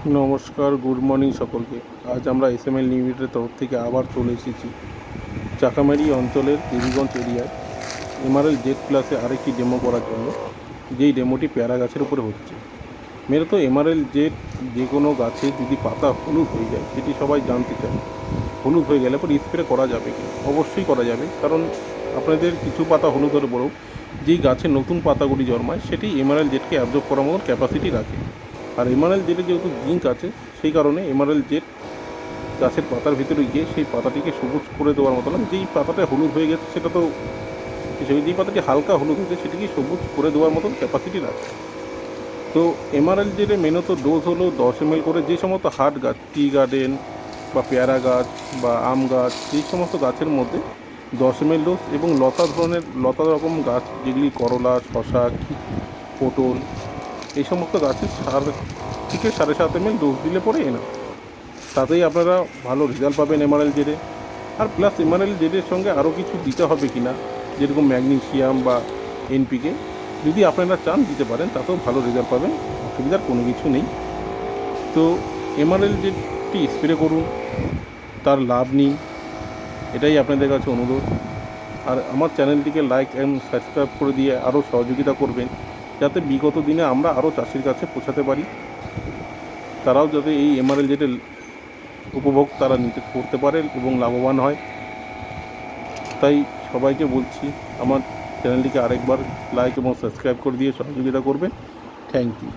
নমস্কার, good morning সকলকে। আজ আমরা এসএমএল লিমিটেডের তরফ থেকে আবার চলে এসেছি চাকামারি অঞ্চলের দেবীগঞ্জ এরিয়ায় এমআরএল জেড প্লাসে আরেকটি ডেমো করার জন্য, যেই ডেমোটি পেয়ারা গাছের উপরে হচ্ছে। মেনত এমআরএল জেড যে কোনো গাছে যদি পাতা হলুদ হয়ে যায় সেটি সবাই জানতে চায়। হলুদ হয়ে গেলে পরে স্প্রে করা যাবে কি? অবশ্যই করা যাবে, কারণ আপনাদের কিছু পাতা হলুদ হলে বড় যেই গাছে নতুন পাতাগুলি জন্মায় সেটি এমআরএল জেডকে অ্যাবজর্ব করার মতো ক্যাপাসিটি রাখে। আর এমআরএল জেডে যেহেতু জিঙ্ক আছে, সেই কারণে এমআরএল জেড গাছের পাতার ভিতরে গিয়ে সেই পাতাটিকে সবুজ করে দেওয়ার মতো না। যেই পাতাটা হলুদ হয়ে গেছে সেটা তো হিসেবে, যেই পাতাটি হালকা হলুদ হয়েছে সেটিকে সবুজ করে দেওয়ার মতন ক্যাপাসিটি রাখে। তো এমআরএল জেডে মেনত ডোজ হলো 10 ml করে। যে সমস্ত হার্ড গাছ, টি গার্ডেন বা পেয়ারা গাছ বা আম গাছ, এই সমস্ত গাছের মধ্যে 10 ml ডোজ, এবং লতা রকম গাছ যেগুলি করলা, শশা, পটল, এই সমস্ত গাছে 4 থেকে 7.5 ml ডোজ দিলে পরে না, তাতেই আপনারা ভালো রেজাল্ট পাবেন এমআরএল জেডে। আর প্লাস এমআরএল জেডের সঙ্গে আরও কিছু দিতে হবে কি না, যেরকম ম্যাগনেসিয়াম বা এনপিকে, যদি আপনারা চান দিতে পারেন, তাতেও ভালো রেজাল্ট পাবেন, অসুবিধার কোনো কিছু নেই। তো এমআরএল জেডটি স্প্রে করুন, তার লাভ নিন, এটাই আপনাদের কাছে অনুরোধ। আর আমার চ্যানেলটিকে লাইক অ্যান্ড সাবস্ক্রাইব করে দিয়ে আরও সহযোগিতা করবেন, যাতে বিগত দিনে আমরা আরও চাষির কাছে পৌঁছাতে পারি, তারাও যাতে এই এমআরএল জেডের উপভোগ তারা নিতে করতে পারে এবং লাভবান হয়। তাই সবাইকে বলছি, আমার চ্যানেলটিকে আরেকবার লাইক এবং সাবস্ক্রাইব করে দিয়ে সহযোগিতা করবেন। Thank you.